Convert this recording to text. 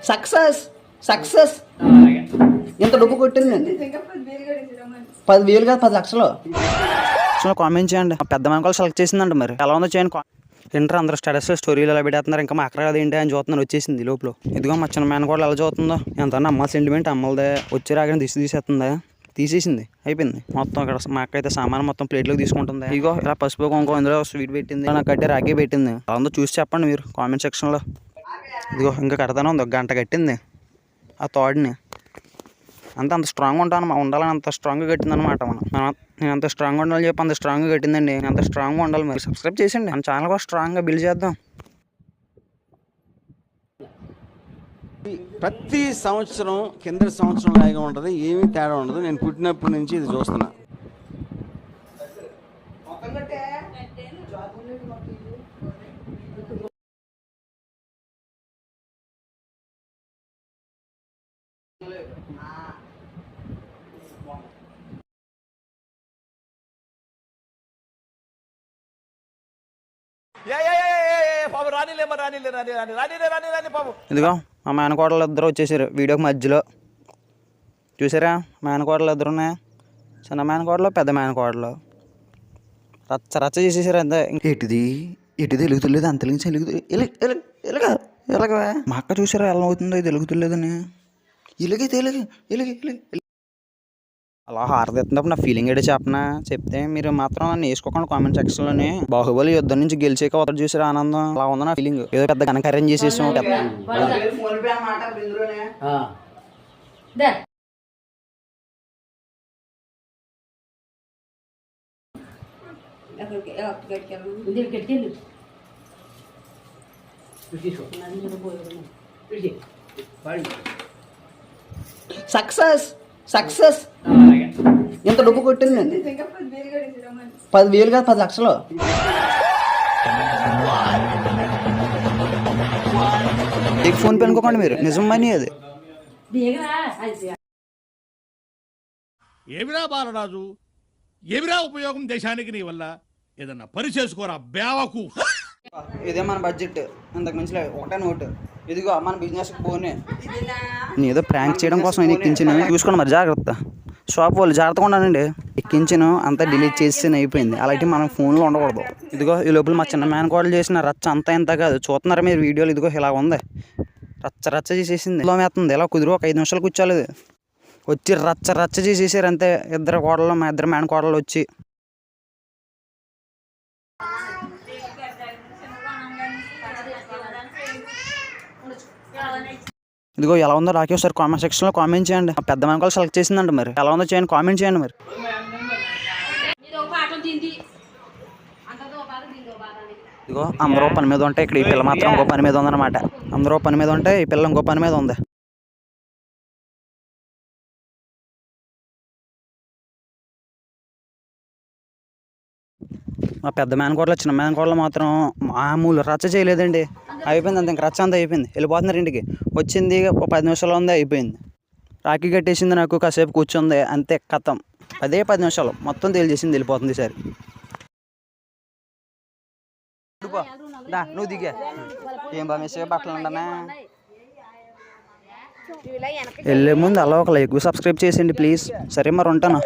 Success success ఇంత డబ్బు కొట్టిందండి 10,000 కాదు 10 లక్షలు. కామెంట్ చేయండి. పెద్ద మనకోళ్ళు సెలెక్ట్ చేసిందండి. మరి ఎలా ఉందో చేయండి. ఏంటర్ అందరూ స్టేటస్ స్టోరీలు ఎలా పెడుతున్నారు. ఇంకా మా అక్కడ ఏంటి అని చూస్తున్నాను. వచ్చేసింది లోపల. ఇదిగో మా చిన్న మేన కూడా ఎలా చూస్తుందో. ఎంత అమ్మ సెంటిమెంట్ అమ్మలదే. వచ్చి రాగానే తీసేస్తుందా. తీసేసింది. అయిపోయింది మొత్తం. అక్కడ మా అక్క అయితే సామాన్ మొత్తం ప్లేట్లోకి తీసుకుంటుంది. ఇగో ఇలా పసుపు కుంకుమ ఇందులో స్వీట్ పెట్టింది. నాకు కట్టి రాగి పెట్టింది. అలా ఉందో చూసి చెప్పండి మీరు కామెంట్ సెక్షన్లో. ఇదిగో ఇంకా కడతానే ఉంది. 1 గంట కట్టింది ఆ తాడుని. అంత స్ట్రాంగ్ ఉండాలని అంత స్ట్రాంగ్గా కట్టిందనమాట. నేను అంత స్ట్రాంగ్గా ఉండాలని చెప్పి అంత స్ట్రాంగ్గా కట్టిందండి. నేను అంత స్ట్రాంగ్గా ఉండాలి. మరి సబ్స్క్రైబ్ చేయండి. మన ఛానల్ కూడా స్ట్రాంగ్గా బిల్డ్ చేద్దాం. ప్రతి సంవత్సరం కింద సంవత్సరం లాగా ఉంటుంది. ఏమీ తేడా ఉండదు. నేను పుట్టినప్పటి నుంచి ఇది చూస్తున్నా. ఇదిగో మా మేనకోడలు ఇద్దరు వచ్చేసారు వీడియోకి మధ్యలో. చూసారా మేనకోడలు ఇద్దరు ఉన్నాయి. చిన్న మేనకోడలు పెద్ద మేనకోడలు రచ్చ రచ్చ చేసేసారు. అంతే. ఎటుది వెలుగుతులేదు. అంత ఎలాగ మా అక్క చూసారా ఎలా అవుతుందో. ఇది వెలుగుతులేదని. ఇలాగే అలా హారతిస్తున్నప్పుడు నా ఫీలింగ్ ఏంటో చెప్పనా. చెప్తే మీరు మాత్రం నన్ను వేసుకోకుండా కామెంట్ సెక్షన్లోనే. బాహుబలి యుద్ధం నుంచి గెలిచాక ఒకటి చూసారు ఆనందం. అలా ఉంది నా ఫీలింగ్. ఏదో పెద్ద కనుక అరేంజ్ చేసేసాం. సక్సెస్ సక్సెస్ ఇంత డబ్బు కొట్టిందండి 10,000 కాదు 10 లక్షలు. ఫోన్ పే అనుకోకండి మీరు. నిజం మనీ అది. ఏమిరా బాలరాజు, ఏమిరా ఉపయోగం దేశానికి నీ వల్ల? ఏదన్నా పని చేసుకోరా బేవకు. ఇదే మన బడ్జెట్. అంతకు మించి ఒకటే నోటు. ఇదిగో మన బిజినెస్ పోనే. నేను ఏదో ప్రాంక్ చేయడం కోసం నేను ఎక్కించాను. చూసుకోండి మరి జాగ్రత్త. షాప్ వాళ్ళు జాగ్రత్తగా ఉండాలండి. ఎక్కించాను అంతా డిలీట్ చేసి అయిపోయింది. అలాంటి మనం ఫోన్లో ఉండకూడదు. ఇదిగో ఈ లోపల మా చిన్న మేనకోడలు చేసిన రచ్చ అంతా ఎంత కాదు. చూస్తున్నారా మీరు వీడియోలు. ఇదిగో ఇలా ఉంది. రచ్చ రచ్చ చేసేసింది. ఇలా వేస్తుంది. ఎలా కుదిరి ఒక 5 నిమిషాలు కూర్చోలేదు. వచ్చి రచ్చ రచ్చ చేసేసారు అంతే. ఇద్దరు కోడలు మా ఇద్దరు మేనకోడలు వచ్చి. ఇదిగో ఎలా ఉందో రాకే ఒకసారి కామెంట్ సెక్షన్లో కామెంట్ చేయండి. పెద్ద మనకోళ్ళు సెలెక్ట్ చేసిందండి. మరి ఎలా ఉందో చేయండి. కామెంట్ చేయండి. మరి ఇదిగో అందరూ పని మీద ఉంటే ఇక్కడ ఈ పిల్ల మాత్రం ఇంకో పని మీద ఉందన్నమాట. అందరూ పని మీద ఉంటే ఈ పిల్ల ఇంకో పని మీద ఉంది. మా పెద్ద మేనకోడలు చిన్న మేనకోడలు మాత్రం మామూలు రచ్చ చేయలేదండి. అయిపోయింది అంత. ఇంక రచ్చ అంతా అయిపోయింది. వెళ్ళిపోతున్నారు ఇంటికి. వచ్చింది ఒక 10 నిమిషాలు ఉంది. అయిపోయింది. రాఖీ కట్టేసింది. నాకు కాసేపు కూర్చుంది అంతే. కథం. అదే 10 నిమిషాలు మొత్తం తేల్చేసింది. వెళ్ళిపోతుంది సరే. నువ్వు దిగా ఏం బాగా బట్టలు ఉండనా. వెళ్ళే ముందు అలా ఒక లైక్ సబ్స్క్రైబ్ చేసేయండి ప్లీజ్. సరే మరి ఉంటాను.